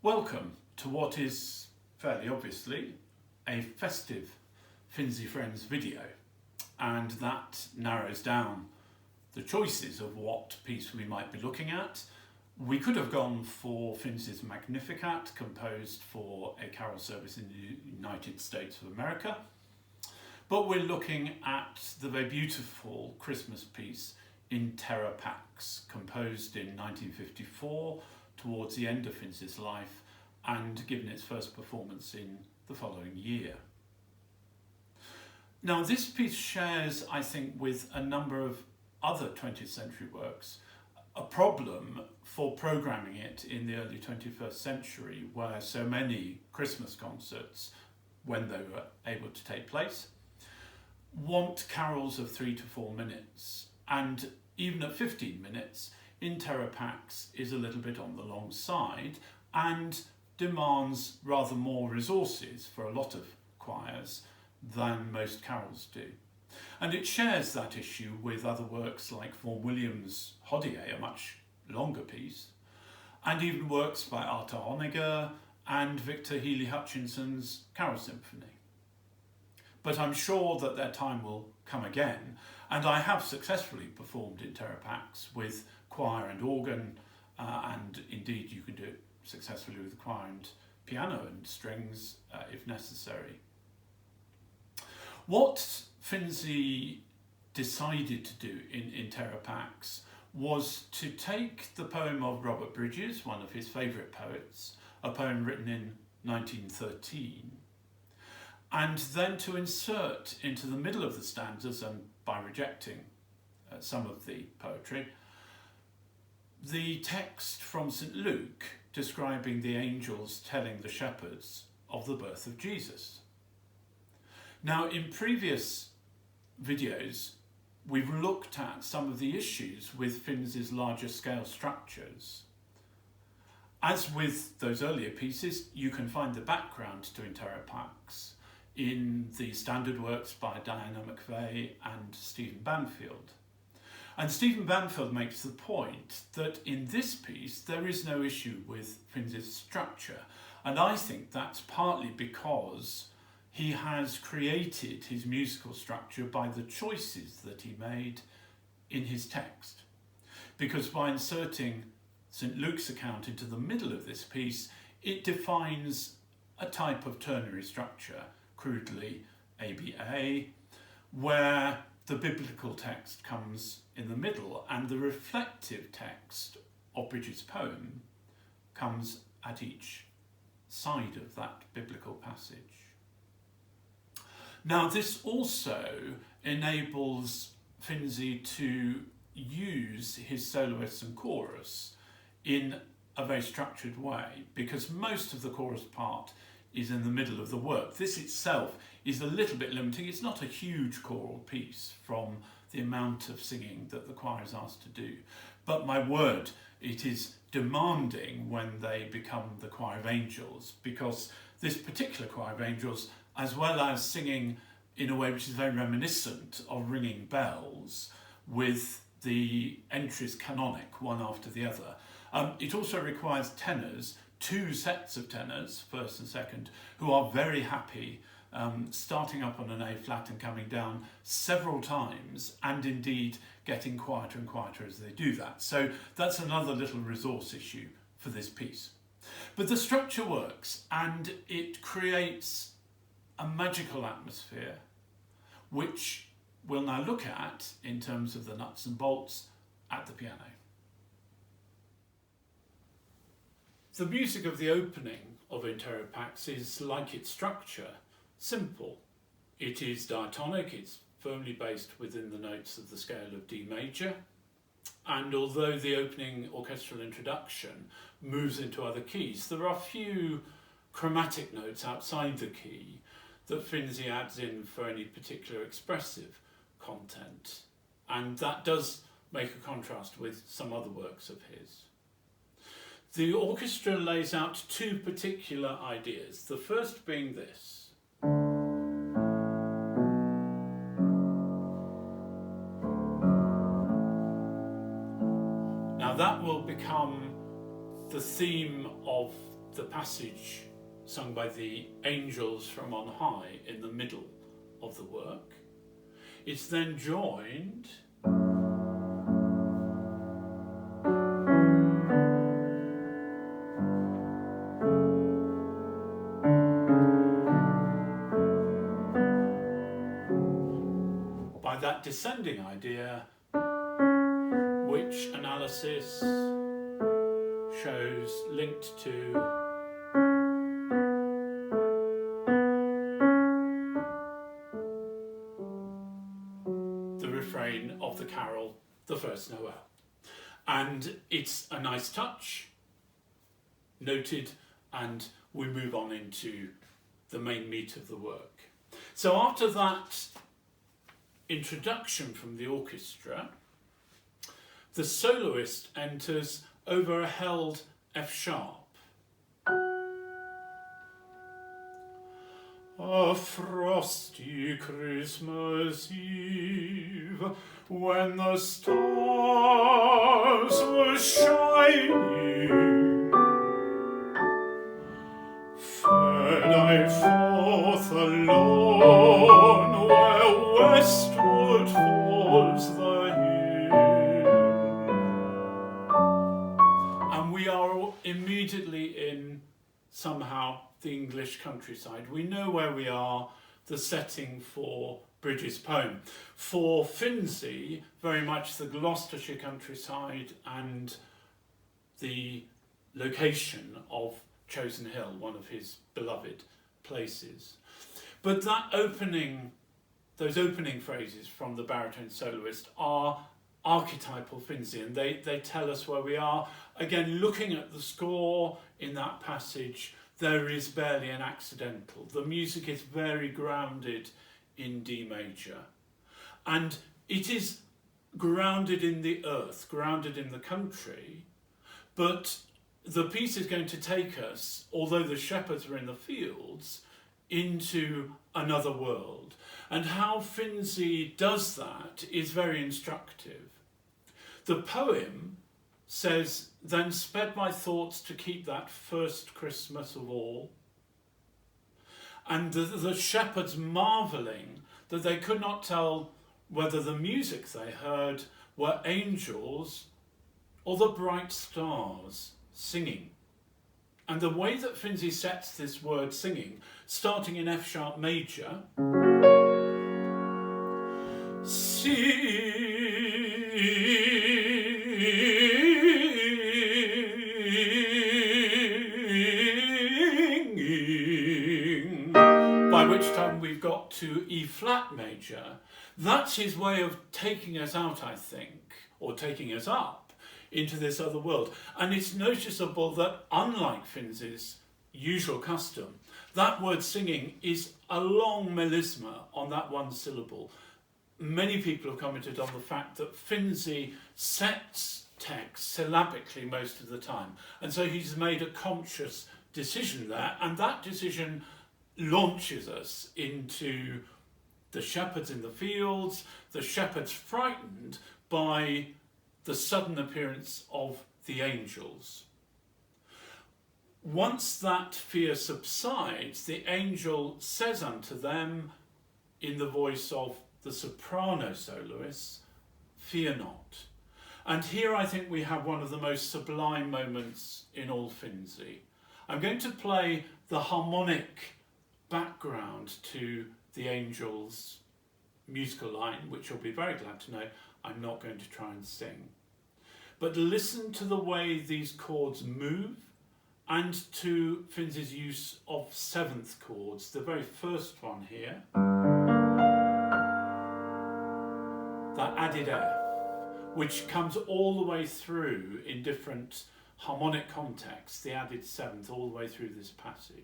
Welcome to what is, fairly obviously, a festive Finzi Friends video, and that narrows down the choices of what piece we might be looking at. We could have gone for Finzi's Magnificat, composed for a carol service in the United States of America, but we're looking at the very beautiful Christmas piece In Terra Pax, composed in 1954 towards the end of Finzi's life and given its first performance in the following year. Now, this piece shares, I think, with a number of other 20th century works, a problem for programming it in the early 21st century, where so many Christmas concerts, when they were able to take place, want carols of 3 to 4 minutes, and even at 15 minutes, In Terra Pax is a little bit on the long side and demands rather more resources for a lot of choirs than most carols do. And it shares that issue with other works like Vaughan Williams' Hodier, a much longer piece, and even works by Arthur Honegger and Victor Healy Hutchinson's Carol Symphony. But I'm sure that their time will come again, and I have successfully performed In Terra Pax with choir and organ, and indeed you can do it successfully with choir and piano and strings if necessary. What Finzi decided to do in Terra Pax was to take the poem of Robert Bridges, one of his favourite poets, a poem written in 1913, and then to insert into the middle of the stanzas, and by rejecting some of the poetry, the text from St. Luke describing the angels telling the shepherds of the birth of Jesus. Now, in previous videos, we've looked at some of the issues with Finzi's larger scale structures. As with those earlier pieces, you can find the background to In Terra Pax in the standard works by Diana McVeigh and Stephen Banfield. And Stephen Banfield makes the point that in this piece there is no issue with Finzi's structure, and I think that's partly because he has created his musical structure by the choices that he made in his text. Because by inserting St. Luke's account into the middle of this piece, it defines a type of ternary structure, crudely ABA, where the biblical text comes in the middle and the reflective text of Bridges' poem comes at each side of that biblical passage. Now, this also enables Finzi to use his soloists and chorus in a very structured way, because most of the chorus part is in the middle of the work. This itself is a little bit limiting. It's not a huge choral piece from the amount of singing that the choir is asked to do. But my word, it is demanding when they become the choir of angels, because this particular choir of angels, as well as singing in a way which is very reminiscent of ringing bells, with the entries canonic, one after the other, it also requires tenors, 2 sets of tenors, first and second, who are very happy starting up on an A flat and coming down several times, and indeed getting quieter and quieter as they do that. So that's another little resource issue for this piece. But the structure works, and it creates a magical atmosphere, which we'll now look at in terms of the nuts and bolts at the piano. The music of the opening of In Terra Pax is, like its structure, simple. It is diatonic, it's firmly based within the notes of the scale of D major, and although the opening orchestral introduction moves into other keys, there are few chromatic notes outside the key that Finzi adds in for any particular expressive content, and that does make a contrast with some other works of his. The orchestra lays out 2 particular ideas, the first being this. Now that will become the theme of the passage sung by the angels from on high in the middle of the work. It's then joined by that descending idea, which analysis shows linked to the refrain of the carol, The First Noel. And it's a nice touch, noted, and we move on into the main meat of the work. So after that introduction from the orchestra, the soloist enters over a held F sharp. A frosty Christmas Eve, when the stars were shining, fared I forth alone where westward falls the hill. And we are immediately in somehow the English countryside. We know where we are, the setting for Bridges' poem. For Finzi, very much the Gloucestershire countryside and the location of Chosen Hill, one of his beloved places. But those opening phrases from the baritone soloist are archetypal Finzian. They tell us where we are. Again, looking at the score in that passage, there is barely an accidental. The music is very grounded in D major. And it is grounded in the earth, grounded in the country, but the piece is going to take us, although the shepherds were in the fields, into another world. And how Finzi does that is very instructive. The poem says, "Then sped my thoughts to keep that first Christmas of all." And the shepherds marvelling that they could not tell whether the music they heard were angels or the bright stars singing. And the way that Finzi sets this word singing, starting in F sharp major, by which time we've got to E flat major, that's his way of taking us out, I think, or taking us up into this other world. And it's noticeable that unlike Finzi's usual custom, that word singing is a long melisma on that one syllable. Many people have commented on the fact that Finzi sets text syllabically most of the time. And so he's made a conscious decision there, and that decision launches us into the shepherds in the fields, the shepherds frightened by the sudden appearance of the angels. Once that fear subsides, the angel says unto them, in the voice of the soprano soloists, "Fear not." And here I think we have one of the most sublime moments in all Finzi. I'm going to play the harmonic background to the angel's musical line, which you'll be very glad to know I'm not going to try and sing. But listen to the way these chords move and to Finzi's use of seventh chords. The very first one here, that added F, which comes all the way through in different harmonic contexts, the added seventh all the way through this passage.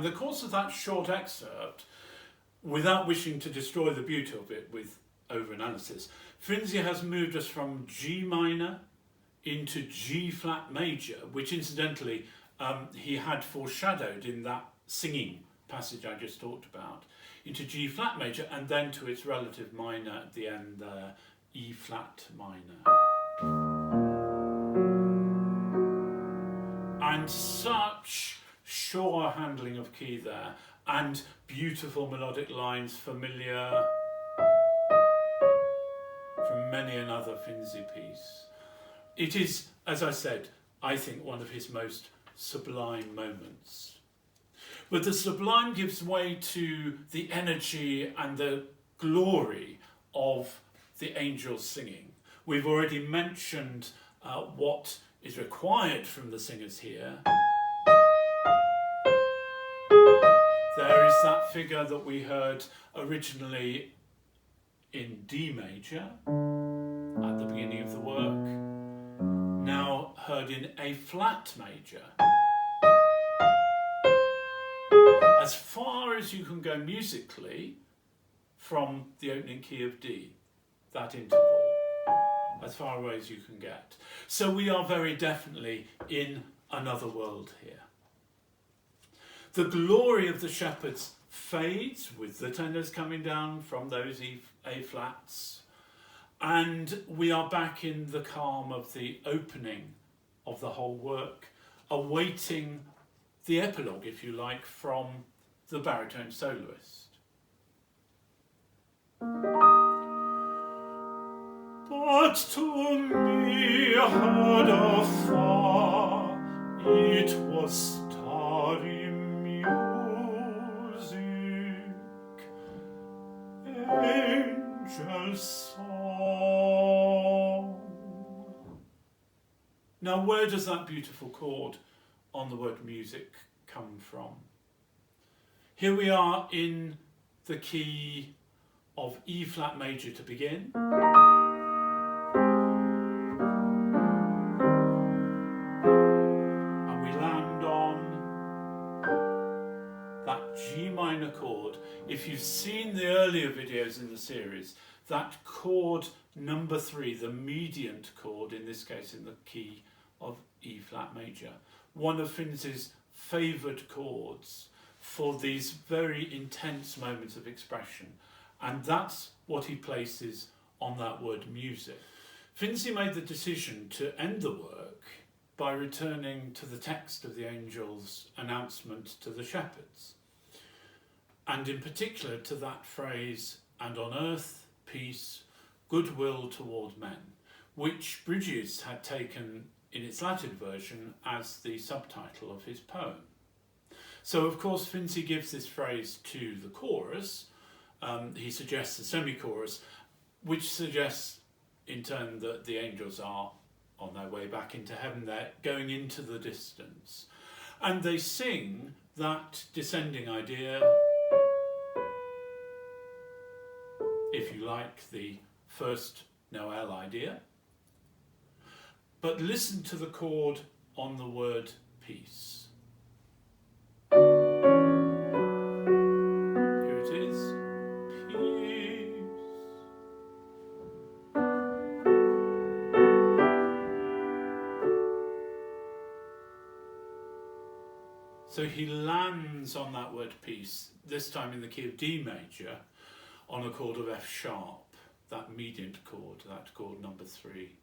And the course of that short excerpt, without wishing to destroy the beauty of it with over-analysis, Finzi has moved us from G minor into G flat major, which incidentally he had foreshadowed in that singing passage I just talked about, into G flat major, and then to its relative minor at the end there, E flat minor. And such sure handling of key there, and beautiful melodic lines familiar from many another Finzi piece. It is, as I said, I think one of his most sublime moments. But the sublime gives way to the energy and the glory of the angels singing. We've already mentioned what is required from the singers here. There is that figure that we heard originally in D major at the beginning of the work, now heard in A flat major. As far as you can go musically from the opening key of D, that interval, as far away as you can get. So we are very definitely in another world here. The glory of the shepherds fades with the tenors coming down from those A flats, and we are back in the calm of the opening of the whole work, awaiting the epilogue, if you like, from the baritone soloist. But to me heard afar, it was starry music, angel song. Now, where does that beautiful chord on the word music come from? Here we are in the key of E flat major to begin. And we land on that G minor chord. If you've seen the earlier videos in the series, that chord number 3, the mediant chord, in this case in the key of E flat major, one of Finzi's favoured chords for these very intense moments of expression. And that's what he places on that word music. Finzi made the decision to end the work by returning to the text of the angel's announcement to the shepherds, and in particular to that phrase, "And on earth, peace, goodwill toward men," which Bridges had taken in its Latin version as the subtitle of his poem. So of course Finzi gives this phrase to the chorus. He suggests a semi-chorus, which suggests in turn that the angels are on their way back into heaven. They're going into the distance. And they sing that descending idea, if you like, the first Noel idea. But listen to the chord on the word peace. Here it is. Peace. So he lands on that word peace, this time in the key of D major, on a chord of F sharp, that mediant chord, that chord number 3.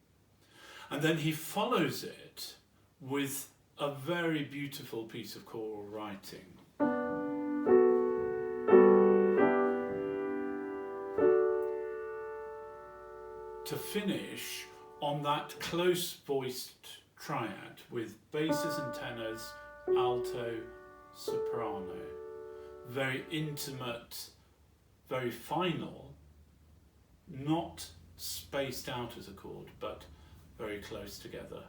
And then he follows it with a very beautiful piece of choral writing. To finish on that close-voiced triad with basses and tenors, alto, soprano. Very intimate, very final, not spaced out as a chord, but very close together.